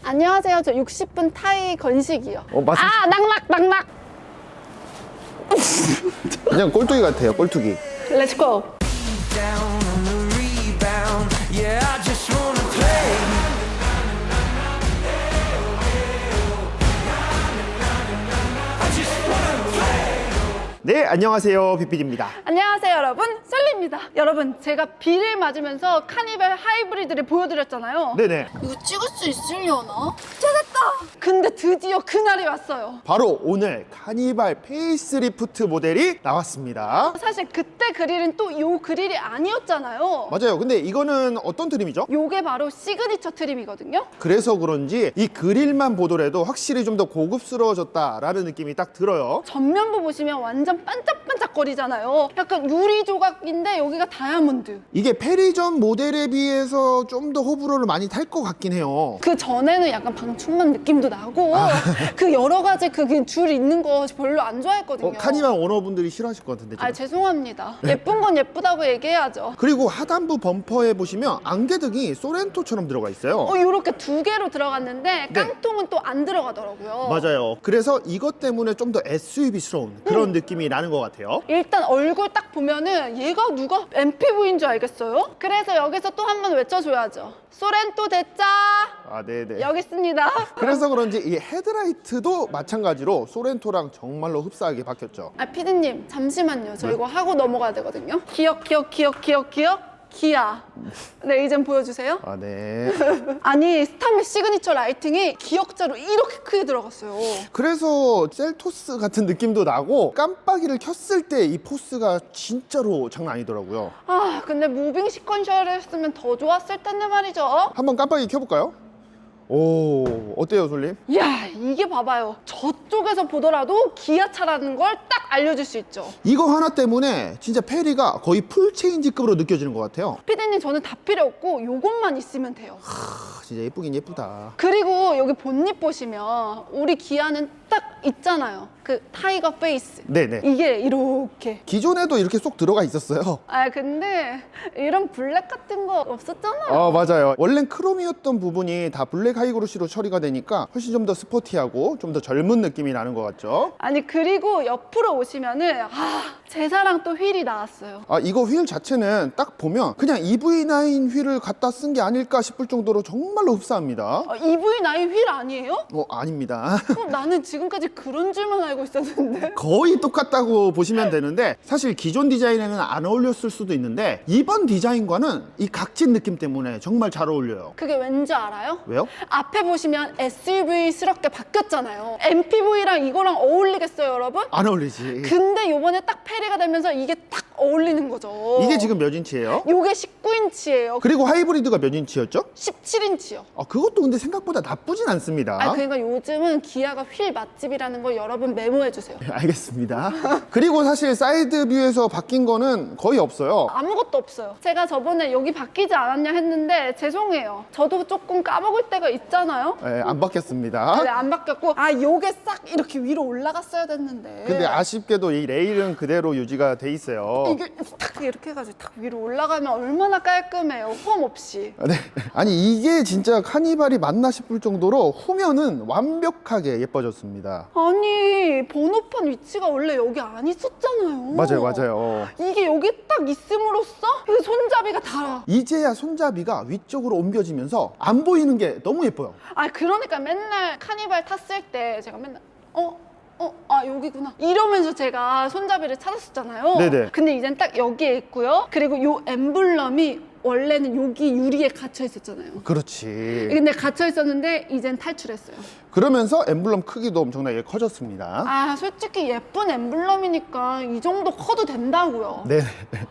안녕하세요. 저 60분 타이 건식이요. 말씀... 아, 낙낙. 그냥 꼴뚜기 같아요, 꼴뚜기. 렛츠고. 네, 안녕하세요, 빅필입니다. 안녕하세요, 여러분. 썰리입니다. 여러분, 제가 비를 맞으면서 카니발 하이브리드를 보여드렸잖아요. 네네. 이거 찍을 수 있으려나? 찾았다! 근데 드디어 그날이 왔어요. 바로 오늘 카니발 페이스리프트 모델이 나왔습니다. 사실 그때 그릴은 또 요 그릴이 아니었잖아요. 맞아요. 근데 이거는 어떤 트림이죠? 요게 바로 시그니처 트림이거든요. 그래서 그런지 이 그릴만 보더라도 확실히 좀 더 고급스러워졌다라는 느낌이 딱 들어요. 전면부 보시면 완전 반짝반짝거리잖아요. 약간 유리 조각인데 여기가 다이아몬드. 이게 페리전 모델에 비해서 좀 더 호불호를 많이 탈 것 같긴 해요. 그 전에는 약간 방충망 느낌도 나고 그 여러 가지 그 줄 있는 거 별로 안 좋아했거든요. 카니발 오너분들이 싫어하실 것 같은데 지금. 아, 죄송합니다. 예쁜 건 예쁘다고 얘기해야죠. 그리고 하단부 범퍼에 보시면 안개등이 소렌토처럼 들어가 있어요. 요렇게 두 개로 들어갔는데 깡통은 또 안 들어가더라고요. 맞아요. 그래서 이것 때문에 좀 더 SUV스러운 그런 느낌이 나는 것 같아요. 일단 얼굴 딱 보면은 얘가 누가 MPV인 줄 알겠어요? 그래서 여기서 또 한 번 외쳐줘야죠. 소렌토 대짜 아, 네네. 여기 있습니다. 그래서 그런지 이 헤드라이트도 마찬가지로 소렌토랑 정말로 흡사하게 바뀌었죠. 아, 피디님 잠시만요. 저 이거 하고 넘어가야 되거든요. 기억 기아. 네, 이젠 보여주세요. 아, 네. 아니, 스타맥 시그니처 라이팅이 기역자로 이렇게 크게 들어갔어요. 그래서 셀토스 같은 느낌도 나고 깜빡이를 켰을 때 이 포스가 진짜로 장난 아니더라고요. 아, 근데 무빙 시퀀셜을 했으면 더 좋았을 텐데 말이죠. 한번 깜빡이 켜볼까요? 오, 어때요, 솔님? 이야, 이게 봐봐요. 저쪽에서 보더라도 기아차라는 걸 딱 알려줄 수 있죠. 이거 하나 때문에 진짜 페리가 거의 풀체인지급으로 느껴지는 것 같아요. 피디님, 저는 다 필요 없고 요것만 있으면 돼요. 진짜 예쁘긴 예쁘다. 그리고 여기 본닛 보시면 우리 기아는 딱 있잖아요. 그 타이거 페이스. 네네. 이게 이렇게. 기존에도 이렇게 쏙 들어가 있었어요. 아, 근데 이런 블랙 같은 거 없었잖아요. 아, 맞아요. 원래는 크롬이었던 부분이 다 블랙 하이그로시로 처리가 되니까 훨씬 좀 더 스포티하고 좀 더 젊은 느낌이 나는 것 같죠. 아니, 그리고 옆으로 오시면은 제 사랑 또 휠이 나왔어요. 아, 이거 휠 자체는 딱 보면 그냥 EV9 휠을 갖다 쓴 게 아닐까 싶을 정도로 정말로 흡사합니다. EV9 휠 아니에요? 아닙니다. 나는 지금까지 그런 줄만 알고 있었는데. 거의 똑같다고 보시면 되는데 사실 기존 디자인에는 안 어울렸을 수도 있는데 이번 디자인과는 이 각진 느낌 때문에 정말 잘 어울려요. 그게 왠지 알아요? 왜요? 앞에 보시면 SUV스럽게 바뀌었잖아요. MPV랑 이거랑 어울리겠어요, 여러분? 안 어울리지. 근데 요번에 딱 페리가 되면서 이게 딱 어울리는 거죠. 이게 지금 몇 인치예요? 요게 19인치예요. 그리고 하이브리드가 몇 인치였죠? 17인치요. 그것도 근데 생각보다 나쁘진 않습니다. 그러니까 요즘은 기아가 휠 맛집이라는 걸 여러분 메모해 주세요. 알겠습니다. 그리고 사실 사이드 뷰에서 바뀐 거는 거의 없어요. 아무것도 없어요. 제가 저번에 여기 바뀌지 않았냐 했는데 죄송해요. 저도 조금 까먹을 때가 있잖아요. 네, 안 바뀌었습니다. 네, 안 바뀌었고 요게 싹 이렇게 위로 올라갔어야 됐는데. 근데 아쉽게도 이 레일은 그대로 유지가 돼 있어요. 이게 탁 이렇게 해가지고 탁 위로 올라가면 얼마나 깔끔해요. 홈 없이. 네. 아니 이게 진짜 카니발이 맞나 싶을 정도로 후면은 완벽하게 예뻐졌습니다. 아니, 번호판 위치가 원래 여기 안 있었잖아요. 맞아요. 이게 여기 딱 있음으로써 이 손잡이가 달아. 이제야 손잡이가 위쪽으로 옮겨지면서 안 보이는 게 너무 예뻐요. 그러니까 맨날 카니발 탔을 때 제가 맨날 여기구나 이러면서 제가 손잡이를 찾았었잖아요. 네네. 근데 이젠 딱 여기에 있고요. 그리고 요 엠블럼이 원래는 여기 유리에 갇혀 있었잖아요. 그렇지. 근데 갇혀 있었는데 이젠 탈출했어요. 그러면서 엠블럼 크기도 엄청나게 커졌습니다. 솔직히 예쁜 엠블럼이니까 이 정도 커도 된다고요. 네.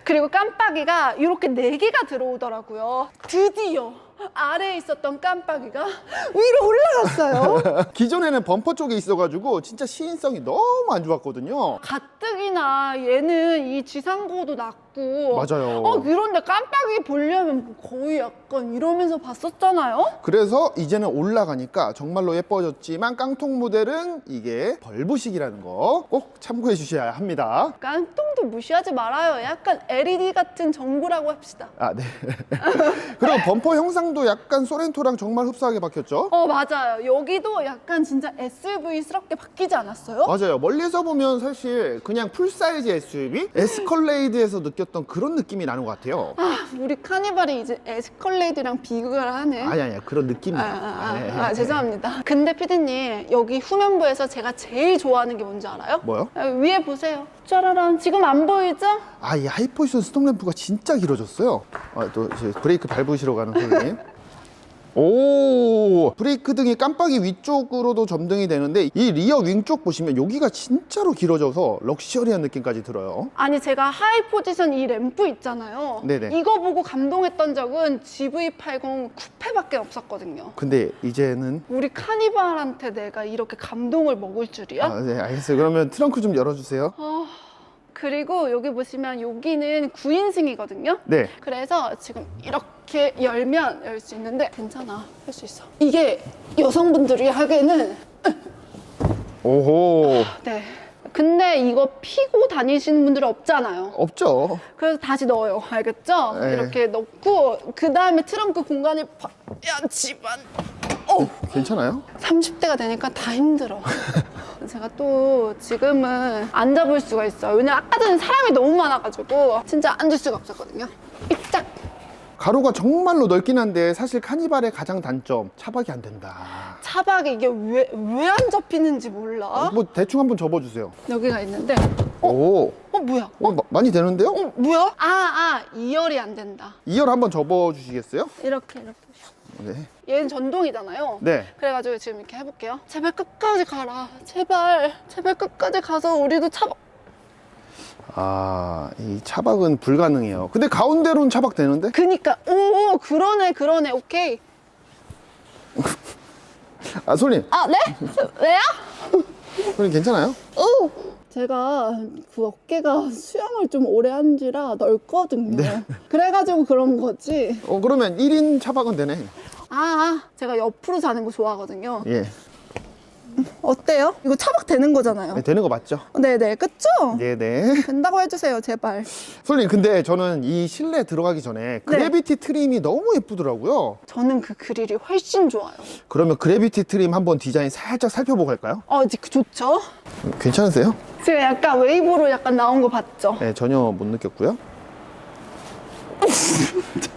그리고 깜빡이가 이렇게 4개가 들어오더라고요. 드디어 아래에 있었던 깜빡이가 위로 올라갔어요. 기존에는 범퍼 쪽에 있어가지고 진짜 시인성이 너무 안 좋았거든요. 가뜩이나 얘는 이 지상고도 낮고 자꾸. 맞아요. 그런데 깜빡이 보려면 거의 약간 이러면서 봤었잖아요. 그래서 이제는 올라가니까 정말로 예뻐졌지만 깡통 모델은 이게 벌브식이라는 거 꼭 참고해 주셔야 합니다. 깡통도 무시하지 말아요. 약간 LED 같은 전구라고 합시다. 아, 네. 그리고 범퍼 형상도 약간 소렌토랑 정말 흡사하게 박혔죠? 맞아요. 여기도 약간 진짜 SUV스럽게 바뀌지 않았어요? 맞아요. 멀리서 보면 사실 그냥 풀사이즈 SUV? 에스컬레이드에서 느꼈던 그런 느낌이 나는 것 같아요. 우리 카니발이 이제 에스컬레이드랑 비교를 하네. 아니, 그런 느낌이야. 죄송합니다. 근데 피디님, 여기 후면부에서 제가 제일 좋아하는 게 뭔지 알아요? 뭐요? 위에 보세요. 짜라란. 지금 안 보이죠? 이 하이포지션 스톱램프가 진짜 길어졌어요. 또 이제 브레이크 밟으시러 가는 손님. 오, 브레이크 등이 깜빡이 위쪽으로도 점등이 되는데 이 리어 윙 쪽 보시면 여기가 진짜로 길어져서 럭셔리한 느낌까지 들어요. 아니, 제가 하이 포지션 이 램프 있잖아요. 네네. 이거 보고 감동했던 적은 GV80 쿠페밖에 없었거든요. 근데 이제는 우리 카니발한테 내가 이렇게 감동을 먹을 줄이야? 네, 알겠어요. 그러면 트렁크 좀 열어주세요. 그리고 여기 보시면 여기는 9인승이거든요. 네. 그래서 지금 이렇게 열면 열 수 있는데 괜찮아. 할 수 있어. 이게 여성분들이 하기에는 오호. 네. 근데 이거 피고 다니시는 분들은 없잖아요. 없죠. 그래서 다시 넣어요. 알겠죠? 네. 이렇게 넣고 그 다음에 트렁크 공간이 야지만 괜찮아요? 30대가 되니까 다 힘들어. 제가 또 지금은 앉아볼 수가 있어요. 왜냐면 아까 전에 사람이 너무 많아가지고 진짜 앉을 수가 없었거든요. 입짝. 가로가 정말로 넓긴 한데 사실 카니발의 가장 단점 차박이 안 된다. 차박에 이게 왜 안 잡히는지 몰라. 뭐 대충 한번 접어주세요. 여기가 있는데 오, 뭐야? 많이 되는데요? 뭐야? 2열이 안 된다. 2열 한번 접어주시겠어요? 이렇게. 네. 얘는 전동이잖아요. 네. 그래가지고 지금 이렇게 해볼게요. 제발 끝까지 가라. 제발 끝까지 가서 우리도 차박. 이 차박은 불가능해요. 근데 가운데로는 차박 되는데? 그니까 그러네. 오케이. 손님. 네? 왜요? 손님 괜찮아요? 제가 그 어깨가 수영을 좀 오래 한지라 넓거든요. 네. 그래가지고 그런 거지. 그러면 1인 차박은 되네. 제가 옆으로 자는 거 좋아하거든요. 예. 어때요? 이거 차박 되는 거잖아요. 네, 되는 거 맞죠? 네네, 그쵸? 네네. 된다고 해주세요, 제발. 손님, 근데 저는 이 실내 들어가기 전에 그래비티 트림이 너무 예쁘더라고요. 저는 그 그릴이 훨씬 좋아요. 그러면 그래비티 트림 한번 디자인 살짝 살펴보고 갈까요? 이제 좋죠? 괜찮으세요? 지금 약간 웨이브로 약간 나온 거 봤죠? 네, 전혀 못 느꼈고요.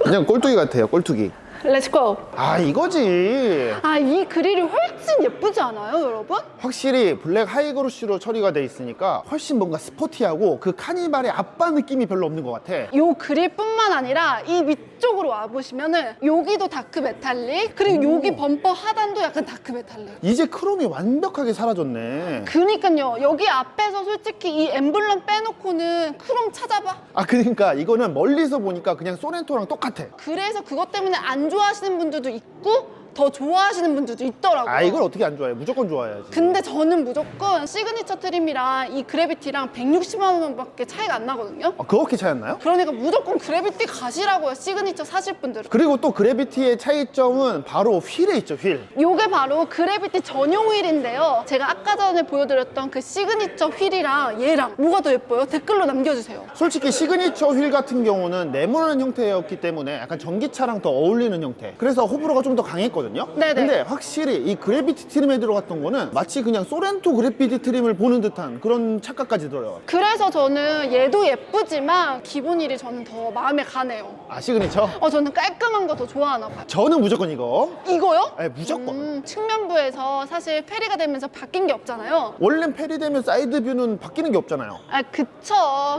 그냥 꼴뚜기 같아요, 꼴뚜기. 렛츠고! 이거지. 이 그릴이 훨씬 예쁘지 않아요, 여러분? 확실히 블랙 하이그로시로 처리가 돼 있으니까 훨씬 뭔가 스포티하고 그 카니발의 아빠 느낌이 별로 없는 것 같아. 요 그릴뿐만 아니라 이 밑쪽으로 와보시면은 여기도 다크 메탈릭, 그리고 여기 범퍼 하단도 약간 다크 메탈릭. 이제 크롬이 완벽하게 사라졌네. 그니까요. 여기 앞에서 솔직히 이 엠블럼 빼놓고는 크롬 찾아봐. 그러니까 이거는 멀리서 보니까 그냥 소렌토랑 똑같아. 그래서 그것 때문에 안 좋아하시는 분들도 있고 더 좋아하시는 분들도 있더라고요. 이걸 어떻게 안 좋아해? 무조건 좋아해야지. 근데 저는 무조건 시그니처 트림이랑 이 그래비티랑 160만 원밖에 차이가 안 나거든요. 그렇게 차였나요? 그러니까 무조건 그래비티 가시라고요, 시그니처 사실 분들은. 그리고 또 그래비티의 차이점은 바로 휠에 있죠, 휠. 요게 바로 그래비티 전용 휠인데요. 제가 아까 전에 보여드렸던 그 시그니처 휠이랑 얘랑 뭐가 더 예뻐요? 댓글로 남겨주세요. 솔직히 시그니처 휠 같은 경우는 네모난 형태였기 때문에 약간 전기차랑 더 어울리는 형태. 그래서 호불호가 좀 더 강했거든요. 네네. 근데 확실히 이 그래비티 트림에 들어갔던 거는 마치 그냥 소렌토 그래비티 트림을 보는 듯한 그런 착각까지 들어요. 그래서 저는 얘도 예쁘지만 기본 휠이 저는 더 마음에 가네요. 시그니처? 저는 깔끔한 거 더 좋아하나 봐요. 저는 무조건 이거. 이거요? 네, 무조건. 측면부에서 사실 페리가 되면서 바뀐 게 없잖아요. 원래 페리되면 사이드 뷰는 바뀌는 게 없잖아요. 그쵸.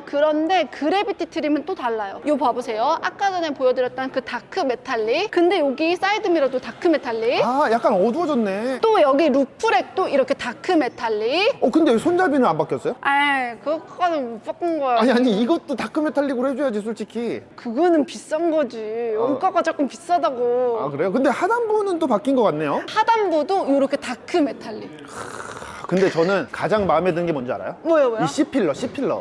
그런데 그래비티 트림은 또 달라요. 요 봐보세요. 아까 전에 보여드렸던 그 다크 메탈릭. 근데 여기 사이드 미러도 다크 메탈릭. 약간 어두워졌네. 또 여기 루프렉도 이렇게 다크 메탈릭. 근데 손잡이는 안 바뀌었어요? 그거까지는 못 바꾼 거야. 아니 이것도 다크메탈릭으로 해줘야지 솔직히. 그거는 비싼 거지. 원가가 조금 비싸다고. 그래요? 근데 하단부는 또 바뀐 것 같네요. 하단부도 이렇게 다크 메탈릭. 근데 저는 가장 마음에 드는 게 뭔지 알아요? 뭐요? 이 C필러. C필러.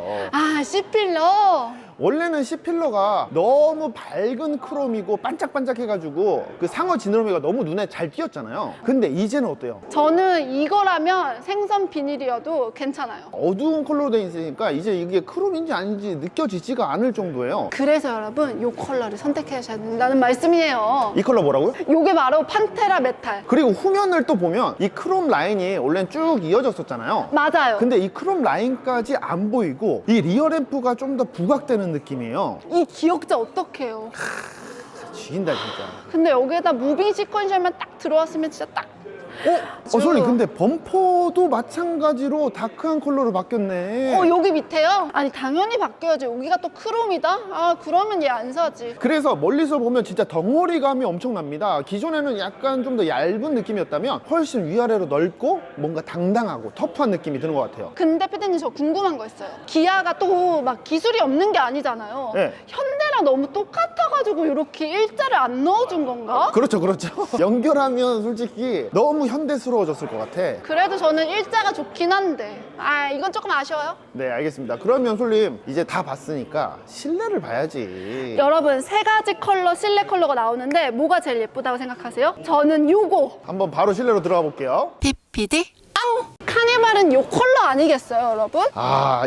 원래는 C필러가 너무 밝은 크롬이고 반짝반짝해가지고 그 상어 지느러미가 너무 눈에 잘 띄었잖아요. 근데 이제는 어때요? 저는 이거라면 생선 비닐이어도 괜찮아요. 어두운 컬러로 돼 있으니까 이제 이게 크롬인지 아닌지 느껴지지가 않을 정도예요. 그래서 여러분 이 컬러를 선택하셔야 된다는 말씀이에요. 이 컬러 뭐라고요? 이게 바로 판테라 메탈. 그리고 후면을 또 보면 이 크롬 라인이 원래는 쭉 이어졌었잖아요. 맞아요. 근데 이 크롬 라인까지 안 보이고 이 리어 램프가 좀 더 부각되는 느낌이에요. 이 기억자 어떡해요. 죽인다 진짜. 근데 여기에다 무빙 시퀀셜만 딱 들어왔으면 진짜 딱. 솔리 근데 범퍼도 마찬가지로 다크한 컬러로 바뀌었네. 여기 밑에요? 아니 당연히 바뀌어야지. 여기가 또 크롬이다? 아 그러면 얘 안 사지. 그래서 멀리서 보면 진짜 덩어리감이 엄청납니다. 기존에는 약간 좀 더 얇은 느낌이었다면 훨씬 위아래로 넓고 뭔가 당당하고 터프한 느낌이 드는 것 같아요. 근데 피디님 저 궁금한 거 있어요. 기아가 또 막 기술이 없는 게 아니잖아요. 네. 현대랑 너무 똑같아가지고 이렇게 일자를 안 넣어준 건가? 그렇죠. 연결하면 솔직히 너무 현대스러워졌을 것 같아. 그래도 저는 일자가 좋긴 한데 이건 조금 아쉬워요. 네, 알겠습니다. 그러면 솔님 이제 다 봤으니까 실내를 봐야지. 여러분 세 가지 컬러 실내 컬러가 나오는데 뭐가 제일 예쁘다고 생각하세요? 저는 요거 한번 바로 실내로 들어가 볼게요. PPD 카니발은 요 컬러 아니겠어요 여러분?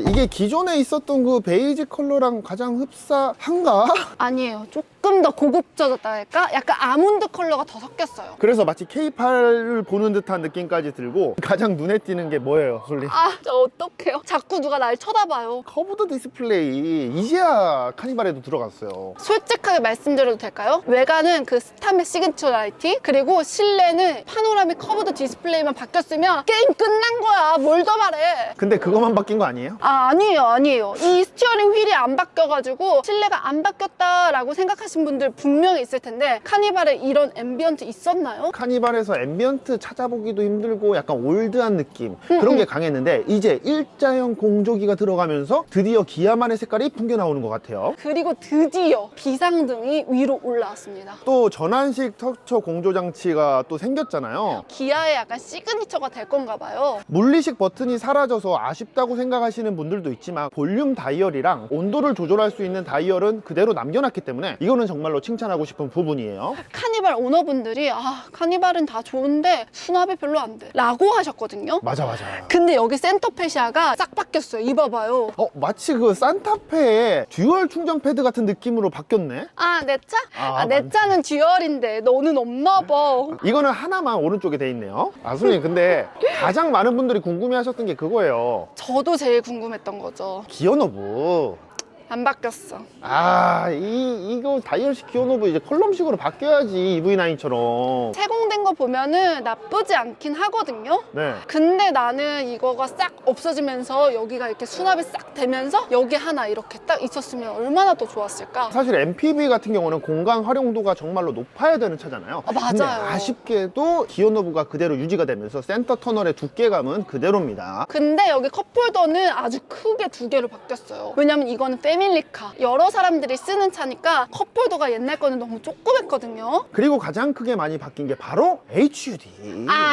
이게 기존에 있었던 그 베이지 컬러랑 가장 흡사한가? 아니에요. 조금 더 고급져졌다 할까? 약간 아몬드 컬러가 더 섞였어요. 그래서 마치 K8을 보는 듯한 느낌까지 들고 가장 눈에 띄는 게 뭐예요, 솔리? 저 어떡해요? 자꾸 누가 날 쳐다봐요. 커브드 디스플레이 이제야 카니발에도 들어갔어요. 솔직하게 말씀드려도 될까요? 외관은 그 스타의 시그니처 라이팅, 그리고 실내는 파노라믹 커브드 디스플레이만 바뀌었으면 게임 끝난 거야. 뭘 더 바래. 근데 그것만 바뀐 거 아니에요? 아니에요. 이 스티어링 휠이 안 바뀌어가지고 실내가 안 바뀌었다라고 생각하신 분들 분명히 있을 텐데 카니발에 이런 앰비언트 있었나요? 카니발에서 앰비언트 찾아보기도 힘들고 약간 올드한 느낌 그런 게 강했는데 이제 일자형 공조기가 들어가면서 드디어 기아만의 색깔이 풍겨 나오는 것 같아요. 그리고 드디어 비상등이 위로 올라왔습니다. 또 전환식 터처 공조 장치가 또 생겼잖아요. 기아의 약간 시그니처가 될 건가 봐요. 물리식 버튼이 사라져서 아쉽다고 생각하시는 분들도 있지만 볼륨 다이얼이랑 온도를 조절할 수 있는 다이얼은 그대로 남겨놨기 때문에 이거는 정말로 칭찬하고 싶은 부분이에요. 카니발 오너분들이 카니발은 다 좋은데 수납이 별로 안 돼 라고 하셨거든요. 맞아. 근데 여기 센터페시아가 싹 바뀌었어요. 이봐봐요. 마치 그 산타페의 듀얼 충전 패드 같은 느낌으로 바뀌었네. 내 차? 내 맞네. 차는 듀얼인데 너는 없나 봐. 이거는 하나만 오른쪽에 돼 있네요. 선생님 근데 가장 많은 분들이 궁금해하셨던 게 그거예요. 저도 제일 궁금했던 거죠. 기어노브. 안 바뀌었어. 이거 다이얼식 기어노브 이제 컬럼식으로 바뀌어야지 EV9처럼. 세공된 거 보면은 나쁘지 않긴 하거든요. 네. 근데 나는 이거가 싹 없어지면서 여기가 이렇게 수납이 싹 되면서 여기 하나 이렇게 딱 있었으면 얼마나 더 좋았을까. 사실 MPV 같은 경우는 공간 활용도가 정말로 높아야 되는 차잖아요. 맞아요. 근데 아쉽게도 기어노브가 그대로 유지가 되면서 센터 터널의 두께감은 그대로입니다. 근데 여기 컵홀더는 아주 크게 두 개로 바뀌었어요. 왜냐면 이거는 패밀리카, 여러 사람들이 쓰는 차니까 컵홀더가 옛날 거는 너무 조그맸거든요. 그리고 가장 크게 많이 바뀐 게 바로 HUD.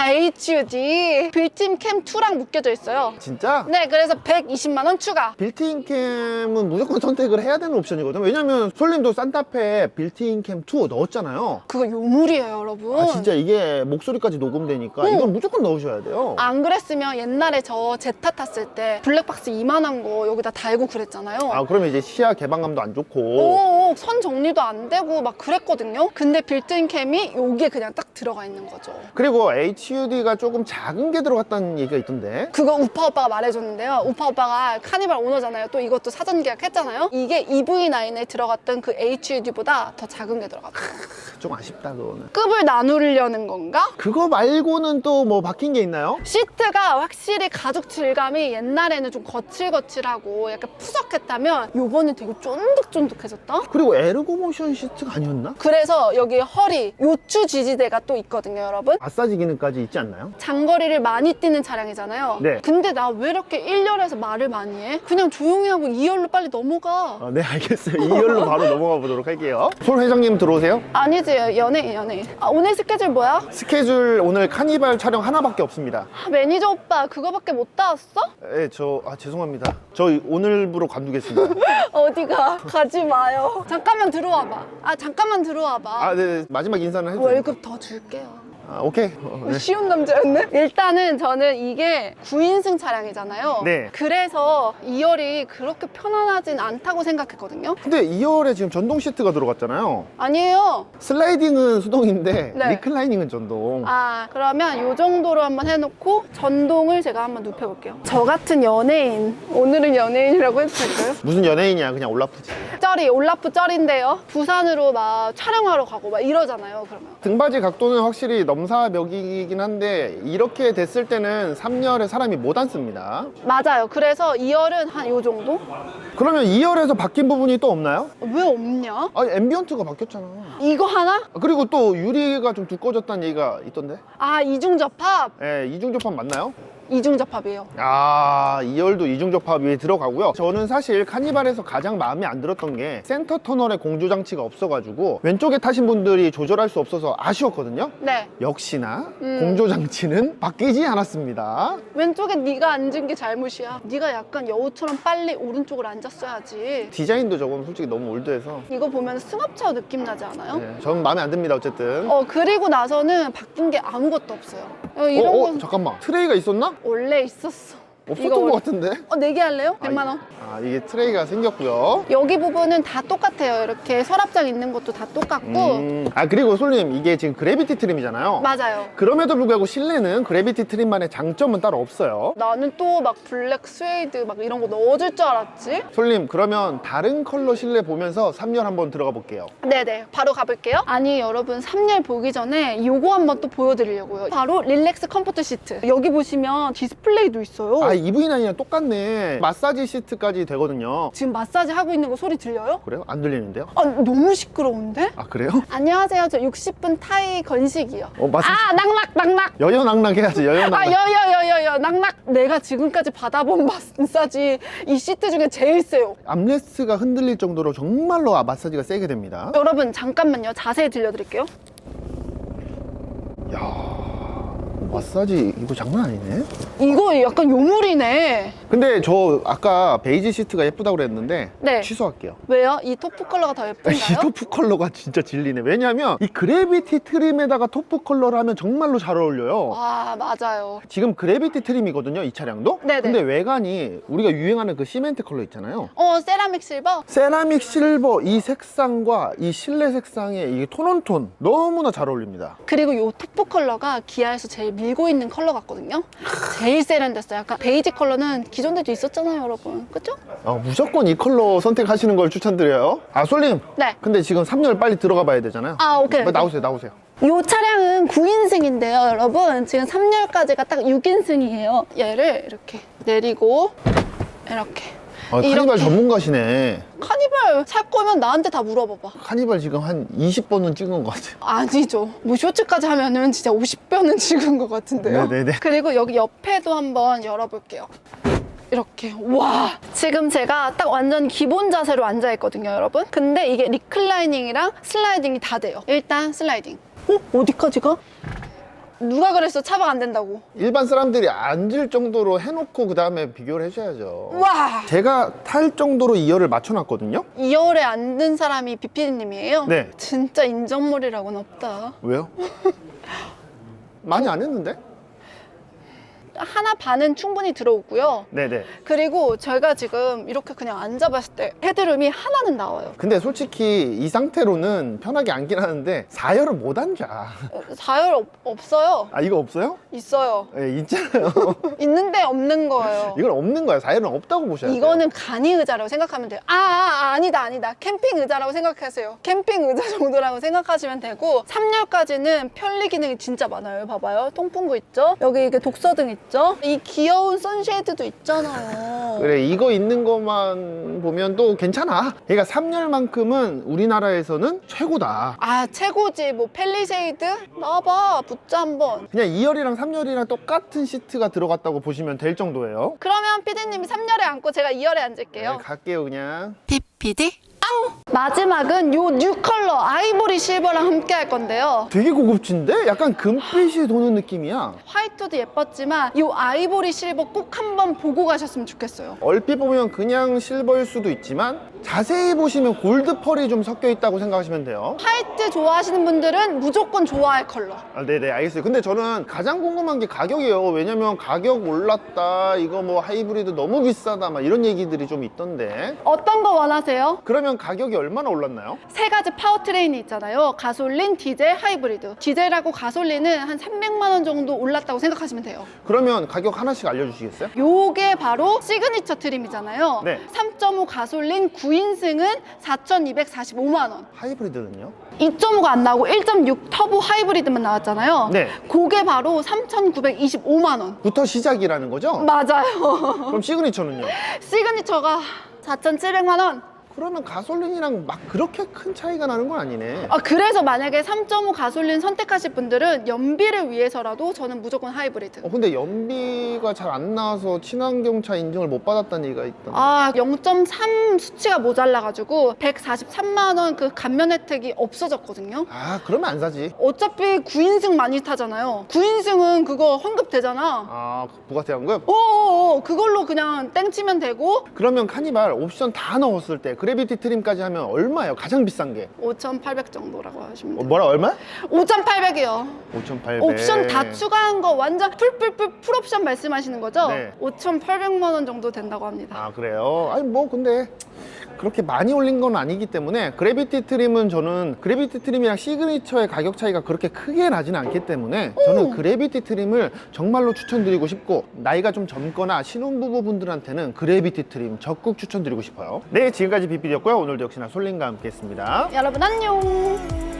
HUD 빌트인 캠 2랑 묶여져 있어요. 진짜? 네, 그래서 120만 원 추가. 빌트인 캠은 무조건 선택을 해야 되는 옵션이거든. 왜냐면 솔님도 산타페에 빌트인 캠 2 넣었잖아요. 그거 요물이에요, 여러분. 진짜 이게 목소리까지 녹음되니까 이건 무조건 넣으셔야 돼요. 안 그랬으면 옛날에 저 제타 탔을 때 블랙박스 이만한 거 여기다 달고 그랬잖아요. 그러면 이제 시야 개방감도 안 좋고. 선 정리도 안 되고 막 그랬거든요. 근데 빌트인 캠이 여기에 그냥 딱 들어가 있는 거죠. 그리고 HUD가 조금 작은 게 들어갔다는 얘기가 있던데. 그거 우파 오빠가 말해줬는데요. 우파 오빠가 카니발 오너잖아요. 또 이것도 사전 계약했잖아요. 이게 EV9에 들어갔던 그 HUD보다 더 작은 게 들어갔어요. 좀 아쉽다 그거는. 급을 나누려는 건가? 그거 말고는 또 뭐 바뀐 게 있나요? 시트가 확실히 가죽 질감이 옛날에는 좀 거칠거칠하고 약간 푸석했다면 요번엔 되게 쫀득쫀득해졌다? 그리고 에르고모션 시트가 아니었나? 그래서 여기 허리, 요추 지지대가 또 있거든요, 여러분. 마사지 기능까지 있지 않나요? 장거리를 많이 뛰는 차량이잖아요. 네. 근데 나 왜 이렇게 1열에서 말을 많이 해? 그냥 조용히 하고 2열로 빨리 넘어가. 네, 알겠어요. 2열로 바로 넘어가 보도록 할게요. 손 회장님 들어오세요. 아니지, 연예인. 오늘 스케줄 뭐야? 스케줄 오늘 카니발 촬영 하나밖에 없습니다. 매니저 오빠 그거밖에 못 따왔어? 네, 죄송합니다. 저 오늘부로 관두겠습니다. 어디가? 가지 마요. 잠깐만 들어와봐. 잠깐만 들어와봐. 아, 네, 마지막 인사는 해주세요. 월급 더 줄게요. 아, 오케이. 네. 쉬운 남자였네? 일단은 저는 이게 9인승 차량이잖아요. 네. 그래서 2열이 그렇게 편안하진 않다고 생각했거든요. 근데 2열에 지금 전동 시트가 들어갔잖아요. 아니에요. 슬라이딩은 수동인데 네. 리클라이닝은 전동. 그러면 이 정도로 한번 해놓고 전동을 제가 한번 눕혀볼게요. 저 같은 연예인, 오늘은 연예인이라고 해도 될까요? 무슨 연예인이야, 그냥 올라프지. 쩔이, 올라프 쩔인데요. 부산으로 막 촬영하러 가고 막 이러잖아요, 그러면. 등받이 각도는 확실히 넘사벽이긴 한데 이렇게 됐을 때는 3열에 사람이 못 앉습니다. 맞아요. 그래서 2열은 한 요 정도? 그러면 2열에서 바뀐 부분이 또 없나요? 왜 없냐? 아니, 앰비언트가 바뀌었잖아. 이거 하나? 그리고 또 유리가 좀 두꺼워졌다는 얘기가 있던데? 이중접합. 예, 이중접합 맞나요? 이중접합이에요. 2열도 이중접합이 들어가고요. 저는 사실 카니발에서 가장 마음에 안 들었던 게 센터 터널에 공조 장치가 없어가지고 왼쪽에 타신 분들이 조절할 수 없어서 아쉬웠거든요. 네. 역시나 공조 장치는 바뀌지 않았습니다. 왼쪽에 네가 앉은 게 잘못이야. 네가 약간 여우처럼 빨리 오른쪽으로 앉았어야지. 디자인도 저건 솔직히 너무 올드해서 이거 보면 승합차 느낌 나지 않아요? 네, 저는 마음에 안 듭니다. 어쨌든. 그리고 나서는 바뀐 게 아무것도 없어요. 이런 건 잠깐만, 트레이가 있었나? 원래 있었어. 없었던 것 같은데? 내기 할래요? 100만 원. 이게 트레이가 생겼고요. 여기 부분은 다 똑같아요. 이렇게 서랍장 있는 것도 다 똑같고. 그리고 솔님, 이게 지금 그래비티 트림이잖아요. 맞아요. 그럼에도 불구하고 실내는 그래비티 트림만의 장점은 따로 없어요. 나는 또 막 블랙 스웨이드 막 이런 거 넣어줄 줄 알았지? 솔님, 그러면 다른 컬러 실내 보면서 3열 한번 들어가 볼게요. 네네, 바로 가볼게요. 아니, 여러분 3열 보기 전에 요거 한번 또 보여드리려고요. 바로 릴렉스 컴포트 시트. 여기 보시면 디스플레이도 있어요. EV9이랑 똑같네. 마사지 시트까지 되거든요. 지금 마사지 하고 있는 거 소리 들려요? 그래요? 안 들리는데요? 너무 시끄러운데? 그래요? 안녕하세요. 저 60분 타이 건식이요. 마사지. 낙낙. 여여낙낙 해야지, 여여낙낙. 여여여여여 낙낙. 내가 지금까지 받아본 마사지 이 시트 중에 제일 세요. 암레스가 흔들릴 정도로 정말로 마사지가 세게 됩니다. 여러분 잠깐만요. 자세히 들려드릴게요. 마사지 이거 장난 아니네. 이거 약간 요물이네. 근데 저 아까 베이지 시트가 예쁘다고 그랬는데 네. 취소할게요. 왜요? 이 토프 컬러가 더 이 예쁜가요? 토프 컬러가 진짜 질리네. 왜냐면 이 그래비티 트림에다가 토프 컬러를 하면 정말로 잘 어울려요. 맞아요. 지금 그래비티 트림이거든요, 이 차량도. 네네. 근데 외관이 우리가 유행하는 그 시멘트 컬러 있잖아요. 세라믹 실버? 세라믹 실버 이 색상과 이 실내 색상의 이 톤온톤 너무나 잘 어울립니다. 그리고 이 토프 컬러가 기아에서 제일 밀고 있는 컬러 같거든요. 제일 세련됐어요. 약간 베이지 컬러는 기존에도 있었잖아요, 여러분. 그쵸? 무조건 이 컬러 선택하시는 걸 추천드려요. 솔님. 네. 근데 지금 3열 빨리 들어가 봐야 되잖아요. 오케이. 빨리 나오세요. 이 차량은 9인승인데요, 여러분. 지금 3열까지가 딱 6인승이에요. 얘를 이렇게 내리고 이렇게. 카니발 이렇게. 전문가시네. 카니발 살 거면 나한테 다 물어봐봐. 카니발 지금 한 20번은 찍은 것 같아요. 아니죠. 뭐 쇼츠까지 하면은 진짜 50변은 찍은 것 같은데요. 네네네. 그리고 여기 옆에도 한번 열어볼게요. 이렇게. 와, 지금 제가 딱 완전 기본 자세로 앉아있거든요, 여러분. 근데 이게 리클라이닝이랑 슬라이딩이 다 돼요. 일단 슬라이딩. 어디까지 가? 누가 그랬어? 차박 안 된다고. 일반 사람들이 앉을 정도로 해놓고 그 다음에 비교를 해줘야죠. 와, 제가 탈 정도로 2열을 맞춰놨거든요. 2열에 앉는 사람이 비피디님이에요? 네. 진짜 인정머리라고는 없다. 왜요? 많이 안 했는데? 하나 반은 충분히 들어오고요. 네네. 그리고 저희가 지금 이렇게 그냥 앉아봤을 때 헤드룸이 하나는 나와요. 근데 솔직히 이 상태로는 편하게 앉긴 하는데 4열은 못 앉아. 4열 없어요. 이거 없어요? 있어요. 네, 있잖아요. 있는데 없는 거예요. 이건 없는 거야. 4열은 없다고 보셔야 돼요. 이거는 간이 의자라고 생각하면 돼요. 아니다. 캠핑 의자라고 생각하세요. 캠핑 의자 정도라고 생각하시면 되고 3열까지는 편리 기능이 진짜 많아요. 봐봐요. 통풍구 있죠? 여기 이게 독서등 있죠? 이 귀여운 선쉐이드도 있잖아요. 그래, 이거 있는 것만 보면 또 괜찮아. 그러니까 3열만큼은 우리나라에서는 최고다. 최고지. 뭐 펠리세이드? 나와봐. 붙자 한번. 그냥 2열이랑 3열이랑 똑같은 시트가 들어갔다고 보시면 될 정도예요. 그러면 피디님이 3열에 앉고 제가 2열에 앉을게요. 갈게요, 그냥. 피피디 마지막은 요 뉴 컬러 아이보리 실버랑 함께 할 건데요. 되게 고급진데? 약간 금빛이 도는 느낌이야. 화이트도 예뻤지만 요 아이보리 실버 꼭 한번 보고 가셨으면 좋겠어요. 얼핏 보면 그냥 실버일 수도 있지만 자세히 보시면 골드 펄이 좀 섞여 있다고 생각하시면 돼요. 화이트 좋아하시는 분들은 무조건 좋아할 컬러. 네네, 알겠어요. 근데 저는 가장 궁금한 게 가격이에요. 왜냐면 가격 올랐다, 이거 뭐 하이브리드 너무 비싸다, 막 이런 얘기들이 좀 있던데. 어떤 거 원하세요? 그러면 가격이 얼마나 올랐나요? 세 가지 파워트레인이 있잖아요. 가솔린, 디젤, 하이브리드. 디젤하고 가솔린은 한 300만 원 정도 올랐다고 생각하시면 돼요. 그러면 가격 하나씩 알려주시겠어요? 요게 바로 시그니처 트림이잖아요. 네. 3.5 가솔린 9인승은 4,245만 원. 하이브리드는요? 2.5가 안 나오고 1.6 터보 하이브리드만 나왔잖아요. 네. 그게 바로 3,925만 원. 부터 시작이라는 거죠? 맞아요. 그럼 시그니처는요? 시그니처가 4,700만 원. 그러면 가솔린이랑 막 그렇게 큰 차이가 나는 건 아니네. 그래서 만약에 3.5 가솔린 선택하실 분들은 연비를 위해서라도 저는 무조건 하이브리드. 근데 연비가 잘 안 나와서 친환경차 인증을 못 받았다는 얘기가 있던데. 0.3 수치가 모자라가지고 143만 원 그 감면 혜택이 없어졌거든요. 그러면 안 사지. 어차피 9인승 많이 타잖아요. 9인승은 그거 환급 되잖아. 부가티 환급? 그걸로 그냥 땡치면 되고. 그러면 카니발 옵션 다 넣었을 때 그래비티 트림까지 하면 얼마예요? 가장 비싼 게? 5,800 정도라고 하시면 돼요. 뭐라 얼마? 5,800이요. 5,800. 옵션 다 추가한 거 완전 풀옵션 말씀하시는 거죠? 네. 5,800만 원 정도 된다고 합니다. 그래요? 아니 뭐 근데 그렇게 많이 올린 건 아니기 때문에 그래비티 트림은 저는 그래비티 트림이랑 시그니처의 가격 차이가 그렇게 크게 나지는 않기 때문에 저는 그래비티 트림을 정말로 추천드리고 싶고, 나이가 좀 젊거나 신혼부부분들한테는 그래비티 트림 적극 추천드리고 싶어요. 네, 지금까지 비필이었고요. 오늘도 역시나 솔린과 함께 했습니다. 여러분 안녕.